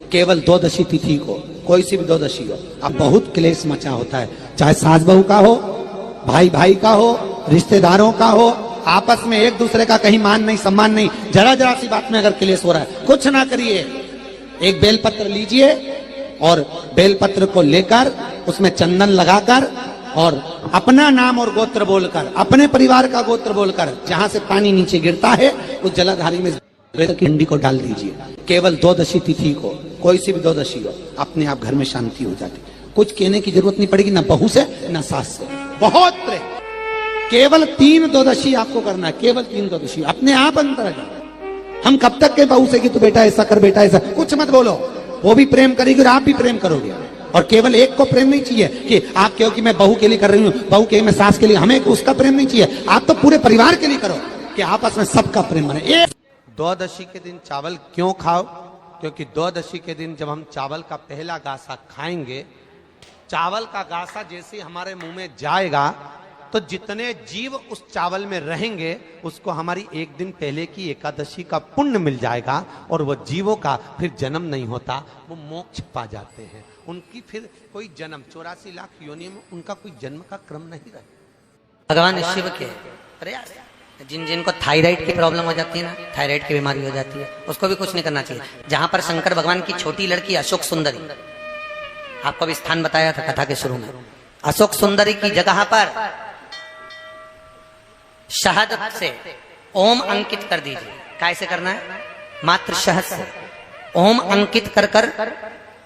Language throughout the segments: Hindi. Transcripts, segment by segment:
केवल द्वादशी तिथि को, कोई सी भी द्वादशी हो, अब बहुत क्लेश मचा होता है, चाहे सास बहू का हो, भाई भाई का हो, रिश्तेदारों का हो, आपस में एक दूसरे का कहीं मान नहीं सम्मान नहीं, जरा जरा सी बात में अगर क्लेश हो रहा है, कुछ ना करिए, एक बेलपत्र लीजिए और बेलपत्र को लेकर उसमें चंदन लगाकर और अपना नाम और गोत्र बोलकर, अपने परिवार का गोत्र बोलकर, जहां से पानी नीचे गिरता है उस जलाधारी में की डंडी को डाल दीजिए। केवल द्वादशी तिथि को, कोई सी भी द्वादशी हो, अपने आप घर में शांति हो जाती, कुछ कहने की जरूरत नहीं पड़ेगी, ना बहू से ना सास से, बहुत प्रेम। केवल 3 द्वादशी आपको करना है, केवल 3 द्वादशी, अपने आप अंतर है। हम कब तक के बहू से कि तू बेटा ऐसा कर, बेटा ऐसा, कुछ मत बोलो, वो भी प्रेम करेगी और आप भी प्रेम करोगे। और केवल एक को प्रेम नहीं चाहिए कि आप कहो कि मैं बहू के लिए कर रही हूँ, बहू के मैं सास के लिए, हमें उसका प्रेम नहीं चाहिए, आप तो पूरे परिवार के लिए करो कि आपस में सबका प्रेम बने। द्वादशी के दिन चावल क्यों खाओ? क्योंकि द्वादशी के दिन जब हम चावल का पहला गासा खाएंगे, चावल का गासा जैसे हमारे मुंह में जाएगा तो जितने जीव उस चावल में रहेंगे उसको हमारी एक दिन पहले की एकादशी का पुण्य मिल जाएगा और वो जीवों का फिर जन्म नहीं होता, वो मोक्ष पा जाते हैं, उनकी फिर कोई जन्म 84 लाख योनियों में उनका कोई जन्म का क्रम नहीं रहे। भगवान शिव के प्रयास, जिनको थायराइड की प्रॉब्लम हो जाती है ना, थायराइड की बीमारी हो जाती है, उसको भी कुछ नहीं करना चाहिए। जहां पर शंकर भगवान की छोटी लड़की अशोक सुंदरी, आपको भी स्थान बताया था कथा के शुरू में, अशोक सुंदरी की जगह पर शहद से ओम अंकित कर दीजिए। कैसे करना है? मात्र शहद से ओम अंकित कर कर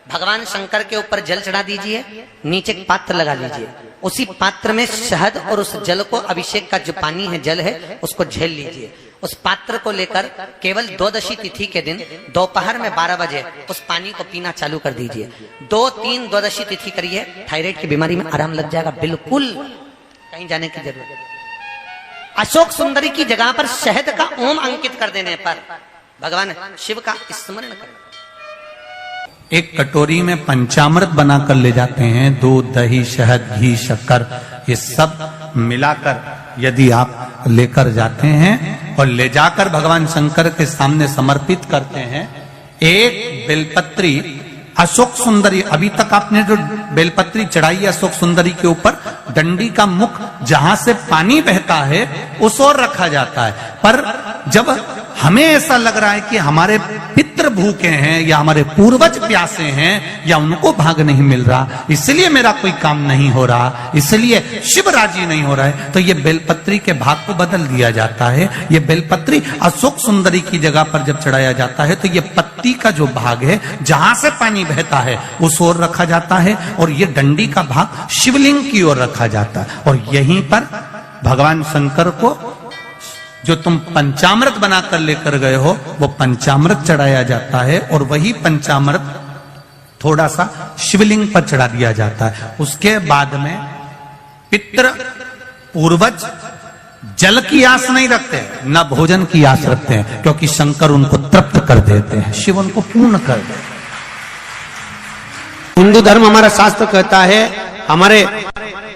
भगवान शंकर के ऊपर जल चढ़ा दीजिए, नीचे एक पात्र लगा लीजिए, उसी पात्र में शहद और उस जल को, अभिषेक का जो पानी है, जल है, उसको झेल लीजिए। उस पात्र को लेकर केवल द्वादशी तिथि के दिन दोपहर में 12 बजे उस पानी को पीना चालू कर दीजिए। 2-3 द्वादशी तिथि करिए, थायराइड की बीमारी में आराम लग जाएगा, बिल्कुल कहीं जाने की जरूरत नहीं। अशोक सुंदरी की जगह पर शहद का ओम अंकित कर देने पर भगवान शिव का स्मरण करें। एक कटोरी में पंचामृत बनाकर ले जाते हैं, दूध, दही, शहद, घी, शक्कर, ये सब मिलाकर यदि आप लेकर जाते हैं और ले जाकर भगवान शंकर के सामने समर्पित करते हैं, एक बेलपत्री अशोक सुंदरी, अभी तक आपने जो बेलपत्री चढ़ाई है अशोक सुंदरी के ऊपर, डंडी का मुख जहां से पानी बहता है उस ओर रखा जाता है। पर जब हमें ऐसा लग रहा है कि हमारे पितृ भूखे हैं या हमारे पूर्वज प्यासे हैं या उनको भाग नहीं मिल रहा, इसलिए मेरा कोई काम नहीं हो रहा, इसलिए शिव राजी नहीं हो रहा है, तो ये बेलपत्री के भाग को बदल दिया जाता है। ये बेलपत्री अशोक सुंदरी की जगह पर जब चढ़ाया जाता है तो ये पत्ती का जो भाग है जहां से पानी बहता है उस ओर रखा जाता है और ये डंडी का भाग शिवलिंग की ओर रखा जाता है। और यहीं पर भगवान शंकर को जो तुम पंचामृत बनाकर लेकर गए हो वो पंचामृत चढ़ाया जाता है और वही पंचामृत थोड़ा सा शिवलिंग पर चढ़ा दिया जाता है। उसके बाद में पितृ पूर्वज जल की आस नहीं रखते, न भोजन की आस रखते हैं, क्योंकि शंकर उनको तृप्त कर देते हैं, शिव उनको पूर्ण कर देते हैं। हिंदू धर्म, हमारा शास्त्र कहता है, हमारे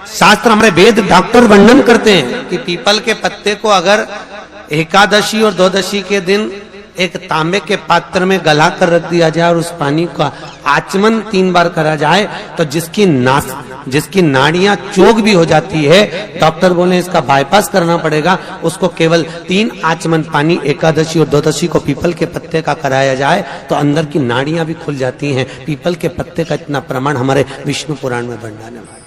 शास्त्र, हमारे वेद डॉक्टर वर्णन करते हैं कि पीपल के पत्ते को अगर एकादशी और द्वादशी के दिन एक तांबे के पात्र में गला कर रख दिया जाए और उस पानी का आचमन 3 बार करा जाए तो जिसकी नाड़ियां चोक भी हो जाती है, डॉक्टर बोले इसका बाईपास करना पड़ेगा, उसको केवल 3 आचमन पानी एकादशी और द्वादशी को पीपल के पत्ते का कराया जाए तो अंदर की नाड़ियां भी खुल जाती हैं। पीपल के पत्ते का इतना प्रमाण हमारे विष्णु पुराण में वर्णन है।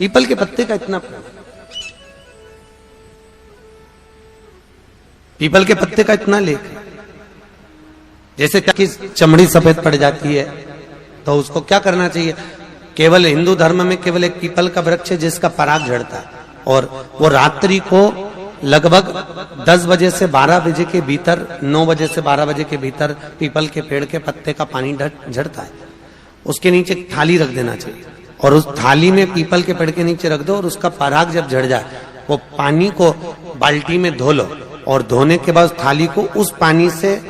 पीपल के पत्ते का इतना प्रमाण, पीपल के पत्ते का इतना लेख, जैसे कि चमड़ी सफेद पड़ जाती है तो उसको क्या करना चाहिए? केवल हिंदू धर्म में केवल एक पीपल का वृक्ष है जिसका पराग झड़ता है और वो रात्रि को लगभग 10 बजे से 12 बजे के भीतर, 9 बजे से 12 बजे के भीतर पीपल के पेड़ के पत्ते का पानी झड़ता है। उसके नीचे थाली रख देना चाहिए और उस थाली में पीपल के पेड़ के नीचे रख दो और उसका पराग जब झड़ जाए वो पानी को बाल्टी में धो लो और धोने के बाद थाली को उस पानी से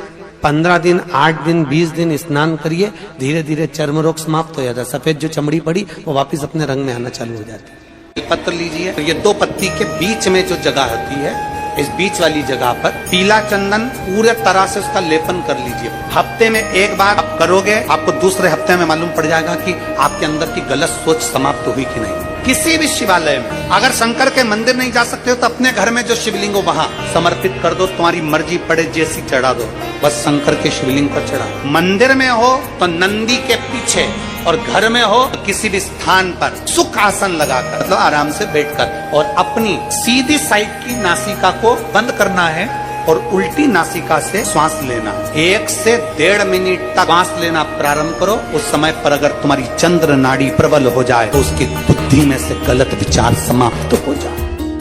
15 दिन, 8 दिन, 20 दिन स्नान करिए, धीरे धीरे चर्म रोग समाप्त हो जाता है। सफेद जो चमड़ी पड़ी वो वापस अपने रंग में आना चालू हो जाती है। पत्र लीजिए, तो ये 2 पत्ती के बीच में जो जगह होती है इस बीच वाली जगह पर पीला चंदन पूरे तरह से उसका लेपन कर लीजिए। हफ्ते में एक बार आप करोगे, आपको दूसरे हफ्ते में मालूम पड़ जाएगा कि आपके अंदर की गलत सोच समाप्त हुई कि नहीं। किसी भी शिवालय में अगर शंकर के मंदिर नहीं जा सकते हो तो अपने घर में जो शिवलिंग हो वहां समर्पित कर दो, तुम्हारी मर्जी पड़े जैसी चढ़ा दो, बस शंकर के शिवलिंग पर चढ़ा। मंदिर में हो तो नंदी के पीछे, और घर में हो तो किसी भी स्थान पर सुख आसन लगाकर, मतलब आराम से बैठकर, और अपनी सीधी साइड की नासिका को बंद करना है और उल्टी नासिका से श्वास लेना। 1 से 1.5 मिनट तक श्वास लेना प्रारंभ करो। उस समय पर अगर तुम्हारी चंद्र नाड़ी प्रबल हो जाए तो उसकी बुद्धि में से गलत विचार समाप्त हो जाए।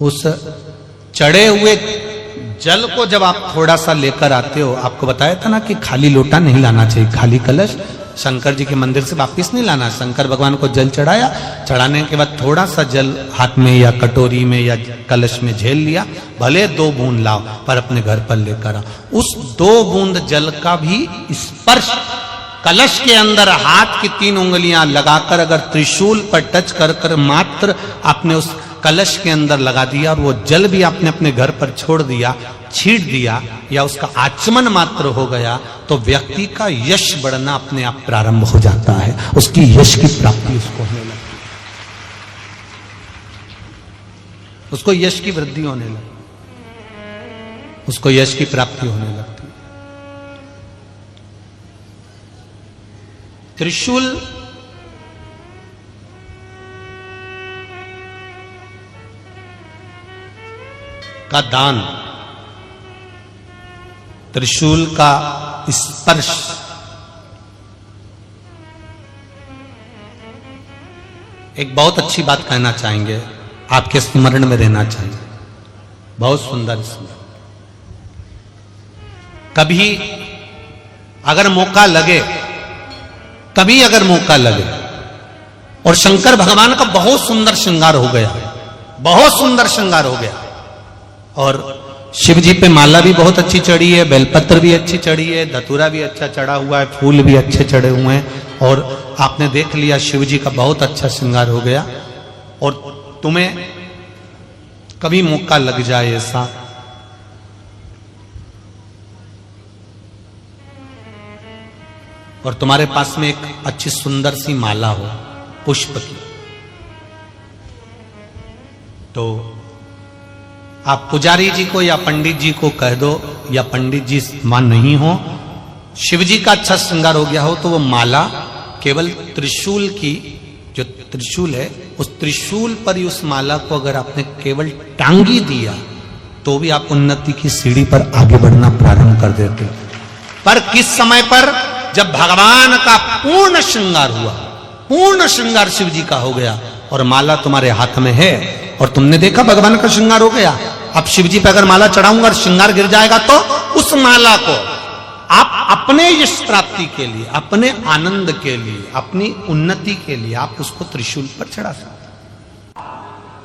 उस चढ़े हुए जल को जब आप थोड़ा सा लेकर आते हो, आपको बताया था ना कि खाली लोटा नहीं लाना चाहिए, खाली कलश शंकर जी के मंदिर से वापस नहीं लाना। शंकर भगवान को जल चढ़ाया, चढ़ाने के बाद थोड़ा सा जल हाथ में या कटोरी में या कलश में झेल लिया, भले 2 बूंद लाओ पर अपने घर पर लेकर आओ। उस 2 बूंद जल का भी स्पर्श कलश के अंदर हाथ की 3 उंगलियां लगाकर अगर त्रिशूल पर टच कर कर मात्र आपने उस कलश के अंदर लगा दिया और वो जल भी आपने अपने घर पर छोड़ दिया, छीट दिया, या उसका आचमन मात्र हो गया, तो व्यक्ति का यश बढ़ना अपने आप प्रारंभ हो जाता है। उसकी यश की प्राप्ति उसको होने लगती है, उसको यश की वृद्धि होने लगती, उसको यश की प्राप्ति होने लगती है। त्रिशूल का दान, त्रिशूल का स्पर्श एक बहुत अच्छी बात कहना चाहेंगे, आपके स्मरण में रहना चाहिए, बहुत सुंदर स्मरण। कभी अगर मौका लगे, कभी अगर मौका लगे और शंकर भगवान का बहुत सुंदर श्रृंगार हो गया, बहुत सुंदर श्रृंगार हो गया, और शिव जी पे माला भी बहुत अच्छी चढ़ी है, बेलपत्र भी अच्छी चढ़ी है, धतूरा भी अच्छा चढ़ा हुआ है, फूल भी अच्छे चढ़े हुए हैं, और आपने देख लिया शिव जी का बहुत अच्छा श्रृंगार हो गया, और तुम्हें कभी मौका लग जाए ऐसा, और तुम्हारे पास में एक अच्छी सुंदर सी माला हो पुष्प की, तो आप पुजारी जी को या पंडित जी को कह दो, या पंडित जी मान नहीं हो, शिव जी का अच्छा श्रृंगार हो गया हो, तो वो माला केवल त्रिशूल की, जो त्रिशूल है उस त्रिशूल पर ही उस माला को अगर आपने केवल टांगी दिया तो भी आप उन्नति की सीढ़ी पर आगे बढ़ना प्रारंभ कर देते। पर किस समय पर? जब भगवान का पूर्ण श्रृंगार हुआ, पूर्ण श्रृंगार शिव जी का हो गया और माला तुम्हारे हाथ में है, और तुमने देखा भगवान का श्रृंगार हो गया। अब शिव जी पे अगर माला चढ़ाऊंगा और श्रृंगार गिर जाएगा तो उस माला को आप अपने यश प्राप्ति के लिए, अपने आनंद के लिए, अपनी उन्नति के लिए आप उसको त्रिशूल पर चढ़ा सकते।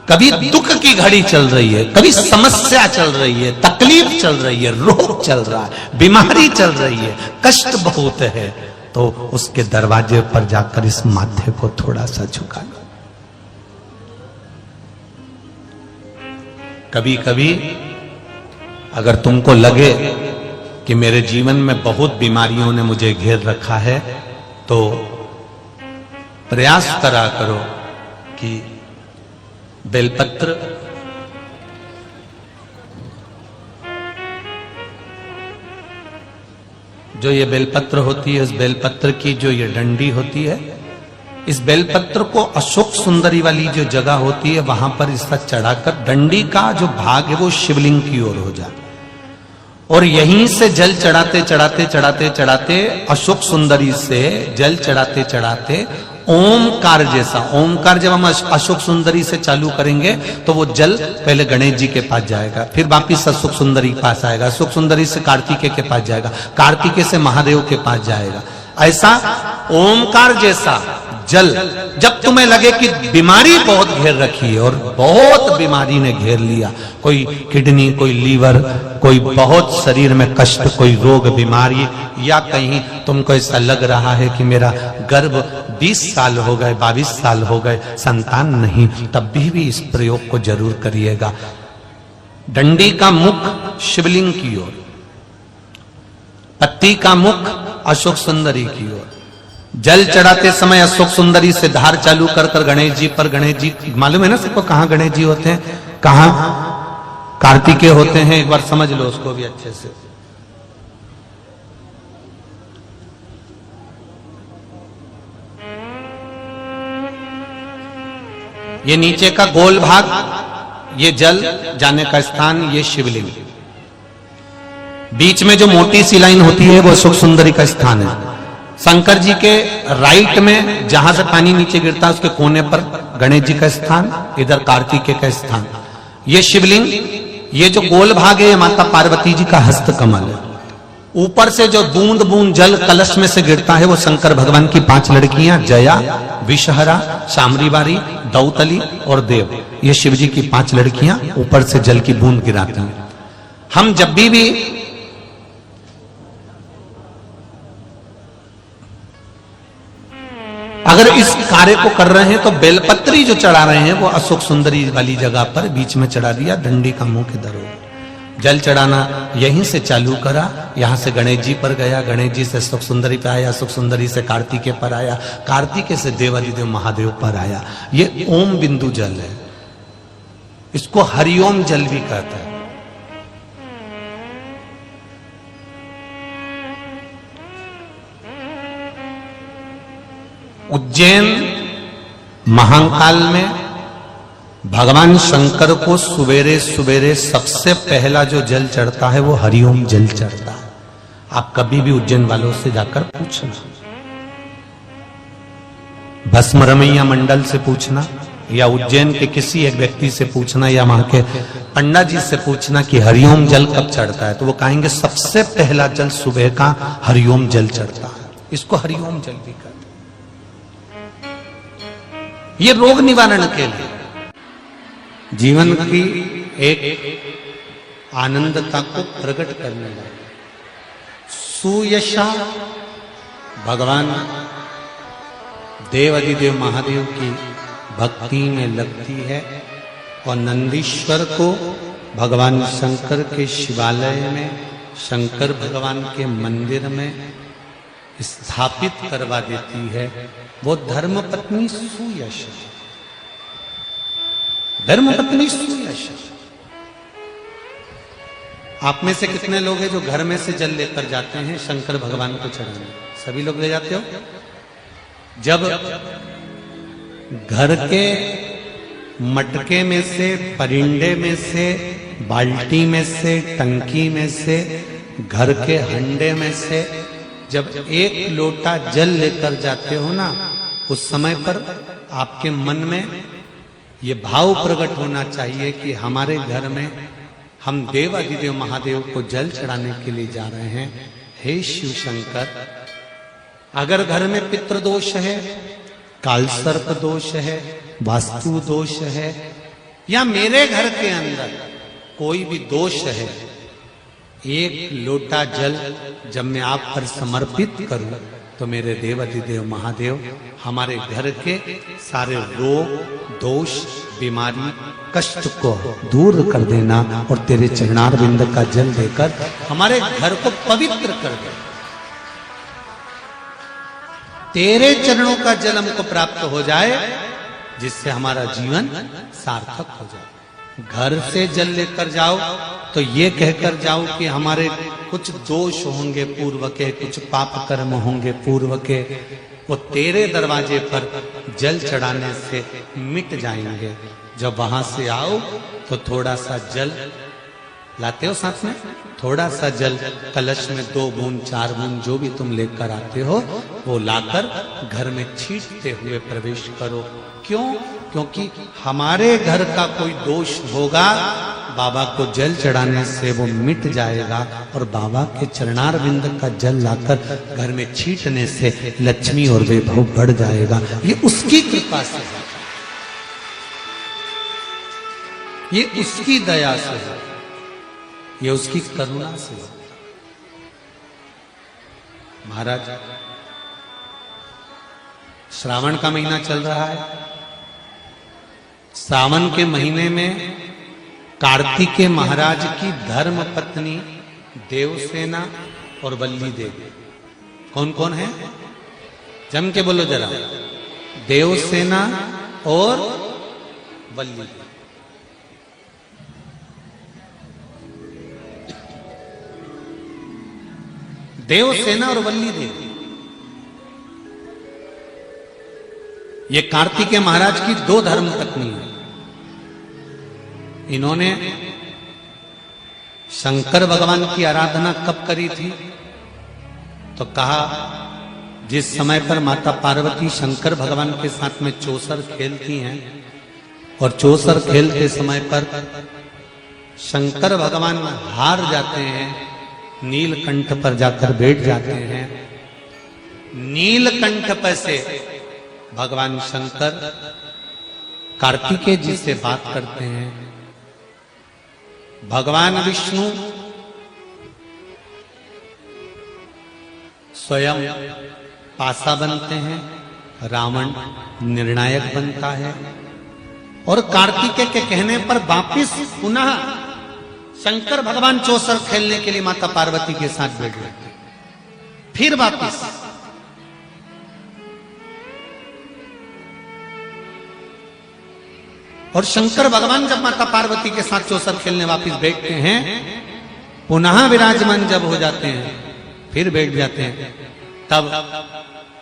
कभी दुख की घड़ी चल रही है, कभी समस्या चल रही है, तकलीफ चल रही है, रोग चल रहा है, बीमारी चल रही है, कष्ट बहुत है, तो उसके दरवाजे पर जाकर इस माथे को थोड़ा सा झुका लो। कभी कभी अगर तुमको लगे कि मेरे जीवन में बहुत बीमारियों ने मुझे घेर रखा है, तो प्रयास करा करो कि बेलपत्र जो ये बेलपत्र होती है, इस बेलपत्र की जो ये डंडी होती है, इस बेलपत्र को अशोक सुंदरी वाली जो जगह होती है वहां पर इसका चढ़ाकर डंडी का जो भाग है वो शिवलिंग की ओर हो जाता, और यहीं से जल चढ़ाते चढ़ाते चढ़ाते चढ़ाते अशोक सुंदरी से जल चढ़ाते चढ़ाते ओमकार जैसा, ओमकार जब हम अशोक सुंदरी से चालू करेंगे तो वो जल पहले गणेश जी के पास जाएगा, फिर वापिस अशोक सुंदरी के पास आएगा, अशोक सुंदरी से कार्तिकेय के पास जाएगा, कार्तिकेय से महादेव के पास जाएगा। ऐसा ओमकार जैसा जल, जब तुम्हें लगे कि बीमारी बहुत घेर रखी है, और बहुत बीमारी ने घेर लिया, कोई किडनी, कोई लीवर, कोई बहुत शरीर में कष्ट, कोई रोग बीमारी, या कहीं तुमको ऐसा लग रहा है कि मेरा गर्भ 20 साल हो गए, 22 साल हो गए, संतान नहीं, तब भी इस प्रयोग को जरूर करिएगा। डंडी का मुख शिवलिंग की ओर, पत्ती का मुख अशोक सुंदरी की ओर। जल चढ़ाते समय अशोक सुंदरी से धार चालू कर कर गणेश जी पर, गणेश जी मालूम है ना सबको कहां गणेश जी होते हैं, कहां कार्तिकेय होते हैं, एक बार समझ लो उसको भी अच्छे से। ये नीचे का गोल भाग, ये जल जाने का स्थान, ये शिवलिंग। बीच में जो मोटी सी लाइन होती है वो अशोक सुंदरी का स्थान है। शंकर जी के राइट में जहां से पानी नीचे गिरता है उसके कोने पर गणेश जी का स्थान, इधर कार्तिकेय का स्थान। ये शिवलिंग, ये जो गोल भाग है ये माता पार्वती जी का हस्त कमल है। ऊपर से जो बूंद बूंद जल कलश में से गिरता है वो शंकर भगवान की 5 लड़कियां, जया, विषहरा, शामरीवारी, दौतली और देव, ये शिव जी की 5 लड़कियां ऊपर से जल की बूंद गिराती हैं। हम जब भी अगर इस कार्य को कर रहे हैं तो बेलपत्री जो चढ़ा रहे हैं वो अशोक सुंदरी वाली जगह पर बीच में चढ़ा दिया, डंडी का मुंह के दरों। जल चढ़ाना यहीं से चालू करा, यहां से गणेश जी पर गया, गणेश जी से अशोक सुंदरी पर आया, अशोक सुंदरी से कार्तिकेय पर आया, कार्तिकेय से देवादिदेव महादेव पर आया। ये ओम बिंदु जल है, इसको हरिओम जल भी कहता है। उज्जैन महाकाल में भगवान शंकर को सवेरे सवेरे सबसे पहला जो जल चढ़ता है वो हरिओम जल चढ़ता है। आप कभी भी उज्जैन वालों से जाकर पूछना, भस्म रमैया मंडल से पूछना या उज्जैन के किसी एक व्यक्ति से पूछना या वहां के पंडा जी से पूछना कि हरिओम जल कब चढ़ता है, तो वो कहेंगे सबसे पहला जल सुबह का हरिओम जल चढ़ता है। इसको हरिओम जल भी कहते हैं। ये रोग निवारण के लिए, जीवन की एक आनंदता को प्रकट करने वाला सुयशा भगवान देवादिदेव महादेव की भक्ति में लगती है और नंदीश्वर को भगवान शंकर के शिवालय में, शंकर भगवान के मंदिर में स्थापित करवा देती है। वो धर्मपत्नी सुयशा, धर्मपत्नी सुयशा। आप में से कितने लोग हैं जो घर में से जल लेकर जाते हैं शंकर भगवान को चढ़ाने? सभी लोग ले जाते हो। जब घर के मटके में से, परिंडे में से, बाल्टी में से, टंकी में से, घर के हंडे में से जब एक लोटा जल लेकर जाते हो ना, उस समय पर आपके मन में ये भाव प्रकट होना चाहिए कि हमारे घर में हम देवादिदेव महादेव को जल चढ़ाने के लिए जा रहे हैं। हे शिव शंकर, अगर घर में पितृदोष है, कालसर्प दोष है, वास्तु दोष है, या मेरे घर के अंदर कोई भी दोष है, एक लोटा जल जब मैं आप पर समर्पित करूं तो मेरे देवादिदेव महादेव हमारे घर के सारे रोग, दोष, बीमारी, कष्ट को दूर कर देना और तेरे चरणारविंद का जल देकर हमारे घर को पवित्र कर दे। तेरे चरणों का जल हमको प्राप्त हो जाए जिससे हमारा जीवन सार्थक हो जाए। घर से जल लेकर जाओ तो ये कहकर जाओ कि हमारे कुछ दोष होंगे पूर्व के, कुछ पाप कर्म होंगे पूर्व के, वो तेरे दरवाजे पर जल चढ़ाने से मिट जाएंगे। जब वहां से आओ तो थोड़ा सा जल लाते हो साथ में, थोड़ा सा जल कलश में 2 बूंद 4 बूंद जो भी तुम लेकर आते हो वो लाकर घर में छींटते हुए प्रवेश करो। क्यों? क्योंकि हमारे घर का कोई दोष होगा, बाबा को जल चढ़ाने से वो मिट जाएगा और बाबा के चरणारविंद का जल लाकर घर में छींटने से लक्ष्मी और वैभव बढ़ जाएगा। ये उसकी कृपा से है, ये उसकी दया से है, ये उसकी करुणा से है। महाराज, श्रावण का महीना चल रहा है। सावन के महीने में कार्तिकेय महाराज की धर्म पत्नी देवसेना और वल्ली देवी। कौन कौन है? जम के बोलो जरा। देवसेना और वल्ली। देवसेना और वल्ली देवी ये कार्तिकेय महाराज की दो धर्म पत्नी है। इन्होंने शंकर भगवान की आराधना कब करी थी? तो कहा जिस समय पर माता पार्वती शंकर भगवान के साथ में चौसर खेलती हैं और चौसर खेलते समय पर शंकर भगवान हार जाते हैं, नीलकंठ पर जाकर बैठ जाते हैं। नीलकंठ पर से भगवान शंकर कार्तिकेय जी से बात करते हैं। भगवान विष्णु स्वयं पासा बनते हैं, रावण निर्णायक बनता है और कार्तिकेय के कहने पर वापिस पुनः शंकर भगवान चौसर खेलने के लिए माता पार्वती के साथ बैठ गए। फिर वापिस और शंकर भगवान जब माता पार्वती के साथ चौसर खेलने वापिस बैठते हैं, पुनः विराजमान जब हो जाते हैं, फिर बैठ जाते हैं। तब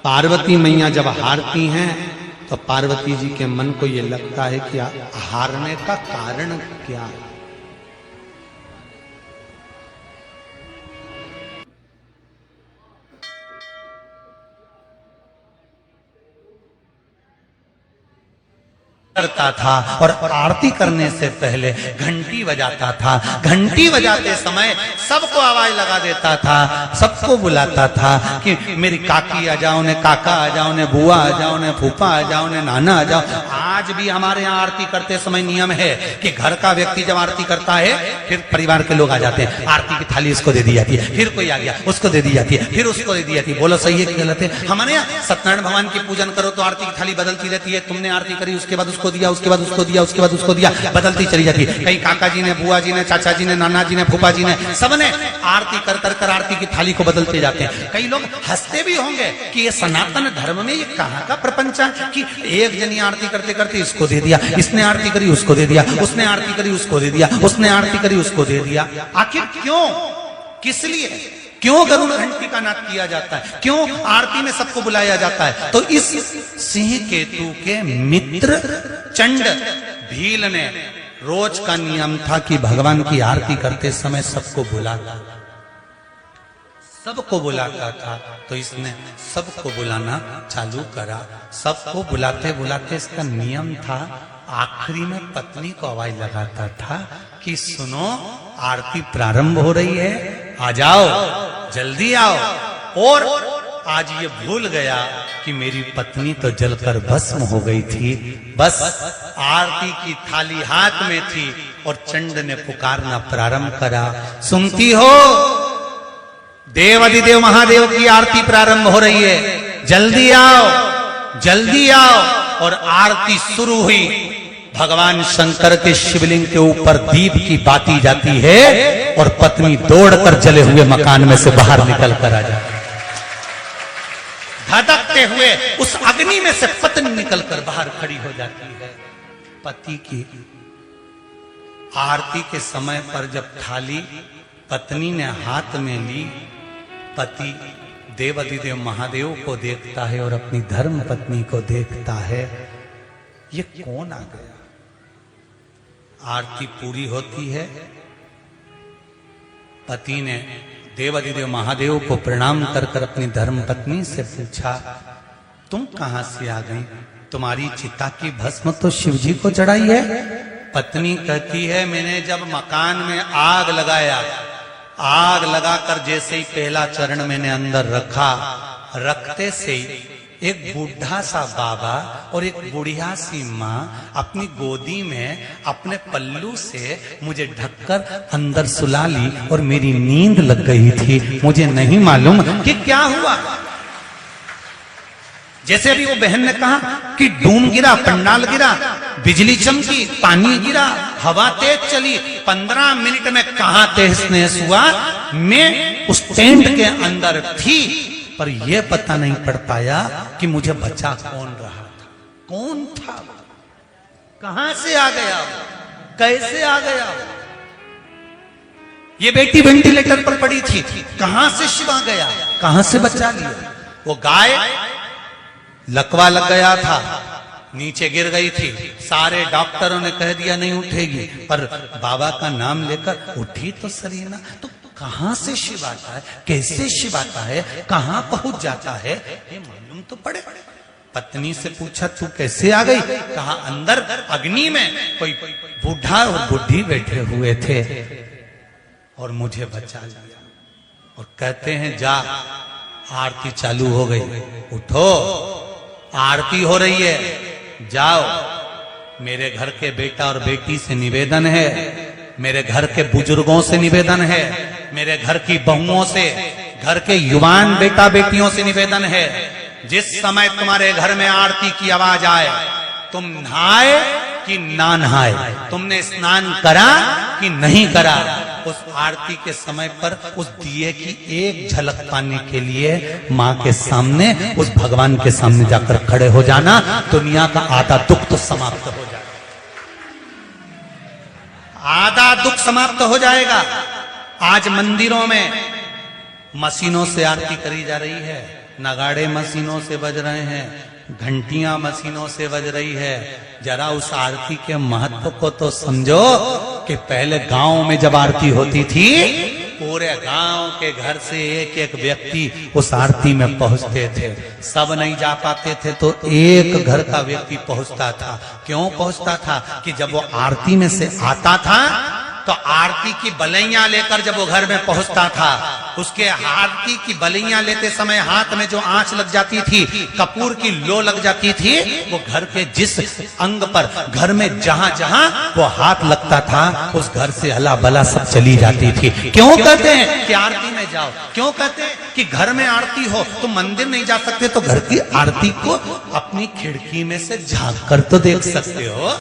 पार्वती मैया जब हारती हैं तो पार्वती जी के मन को यह लगता है कि हारने का कारण क्या है। करता था और आरती करने से पहले घंटी बजाता था। घंटी बजाते समय सबको आवाज लगा देता था, सबको बुलाता था कि मेरी काकी आ जाओ ने, काका आ जाओ ने, बुआ आ जाओ ने, फूफा आ जाओ ने, नाना आ जाओ। आज भी हमारे यहाँ आरती करते समय नियम है कि घर का व्यक्ति जब आरती करता है फिर परिवार के लोग आ जाते हैं, आरती की थाली उसको दे दी जाती है, फिर कोई आ गया उसको दे दी जाती है, फिर उसको दे दी जाती है। बोलो सही है कि गलत है? हमारे यहाँ सत्यनारायण भगवान की पूजन करो तो आरती की थाली बदलती रहती है। तुमने आरती करी, उसके बाद उसको दिया, उसके बाद उसको दिया, उसके बाद उसको दिया, बदलती चली जाती है। कहीं काका जी ने, बुआ जी ने, चाचा जी ने, नाना जी ने, फूफा जी ने, सबने आरती कर कर कर आरती की थाली को बदलते जाते हैं। कई लोग हंसते भी होंगे कि ये सनातन धर्म में ये कहां का प्रपंच है कि एक जनी आरती करते करते इसको दे दिया, इसने आरती करी उसको दे दिया, उसने आरती करी उसको दे दिया, उसने आरती करी उसको दे दिया। आखिर क्यों, किस लिए, क्यों गरुड़ घंटी का नाद किया जाता है, क्यों आरती में सबको बुलाया जाता है? तो इस सिंह केतु के मित्र चंड भील ने रोज का नियम था कि भगवान की आरती करते समय सबको बुलाता था। तो इसने सबको बुलाना चालू करा। सबको बुलाते बुलाते इसका नियम था, आखिरी में पत्नी को आवाज लगाता था कि सुनो आरती प्रारंभ हो रही है, आ जाओ, जल्दी आओ। और आज ये भूल गया कि मेरी पत्नी तो जलकर भस्म हो गई थी, बस आरती की थाली हाथ में थी और चंड ने पुकारना प्रारंभ करा, सुनती हो देवाधिदेव महादेव की आरती प्रारंभ हो रही है, जल्दी आओ, जल्दी आओ। और आरती शुरू हुई। भगवान शंकर के शिवलिंग के ऊपर दीप की बाती जाती है और पत्नी दौड़कर जले हुए मकान में से बाहर निकल कर आ जाती है। धधकते हुए उस अग्नि में से पत्नी निकलकर बाहर खड़ी हो जाती है। पति की आरती के समय पर जब थाली पत्नी ने हाथ में ली, पति देवाधिदेव महादेव को देखता है और अपनी धर्म पत्नी को देखता है, ये कौन आ गया? आरती पूरी होती है। पति ने देवाधिदेव महादेव को प्रणाम कर कर अपनी धर्म पत्नी से पूछा, तुम कहां से आ गई? तुम्हारी चिता की भस्म तो शिव जी को चढ़ाई है। पत्नी कहती है, मैंने जब मकान में आग लगाया, आग लगाकर जैसे ही पहला चरण मैंने अंदर रखा, रखते से ही एक बूढ़ा सा बाबा और एक बुढ़िया सी माँ अपनी गोदी में अपने पल्लू से मुझे ढककर अंदर सुला ली और मेरी नींद लग गई थी। मुझे नहीं मालूम कि क्या हुआ। जैसे अभी वो बहन ने कहा कि डूम गिरा, पंडाल गिरा, बिजली चमकी, पानी गिरा, हवा तेज चली, 15 मिनट में कहां तहस नहस हुआ। मैं उस टेंट के अंदर थी, पर यह पता नहीं पड़ पाया कि मुझे बचा कौन रहा था, कौन था, कहां से आ गया, कैसे आ गया। ये बेटी वेंटिलेटर पर पड़ी थी, कहां से शिव आ गया, कहां से बचा लिया। वो गाय लकवा लग गया था, नीचे गिर गई थी, सारे डॉक्टरों ने कह दिया नहीं उठेगी, पर बाबा का नाम लेकर उठी तो सरीना। तो कहां से शिव आता है, कैसे शिव आता है, कहां पहुंच जाता है, ये मालूम तो पड़े। पत्नी से पूछा तू कैसे आ गई, कहा अंदर अग्नि में कोई बूढ़ा और बुढ़ी बैठे हुए थे और मुझे बचा लिया। और कहते हैं जा आरती चालू हो गई, उठो आरती हो रही है, जाओ। मेरे घर के बेटा और बेटी से निवेदन है, मेरे घर के बुजुर्गों से निवेदन है, मेरे घर की बहुओं से, घर के युवान बेटा बेटियों से निवेदन है, जिस समय तुम्हारे घर में आरती की आवाज आए, तुम नहाए कि ना नहाए, तुमने स्नान करा कि नहीं करा, उस आरती के समय पर उस दिए की एक झलक पाने के लिए मां के सामने, उस भगवान के सामने जाकर खड़े हो जाना। दुनिया का आधा दुख तो समाप्त हो जाएगा, आधा दुख समाप्त हो जाएगा। आज मंदिरों में मशीनों से आरती करी जा रही है, नगाड़े मशीनों से बज रहे हैं, घंटियां मशीनों से बज रही है। जरा उस आरती के महत्व को तो समझो कि पहले गांव में जब आरती होती थी, पूरे गांव के घर से एक एक व्यक्ति उस आरती में पहुंचते थे। सब नहीं जा पाते थे तो एक घर का व्यक्ति पहुंचता था। क्यों पहुंचता था कि जब वो आरती में से आता था तो आरती की बलैया लेकर जब वो घर में पहुंचता था, उसके आरती की बलैया लेते समय हाथ में जो आंच लग जाती थी, कपूर की लो लग जाती थी, वो घर के जिस अंग पर, घर में जहां जहां वो हाथ लगता था, उस घर से हला बला सब चली जाती थी। क्यों कहते हैं कि आरती में जाओ, क्यों कहते हैं कि घर में आरती हो तो मंदिर नहीं जा सकते, तो घर की आरती को अपनी खिड़की में से झांक कर तो देख सकते हो।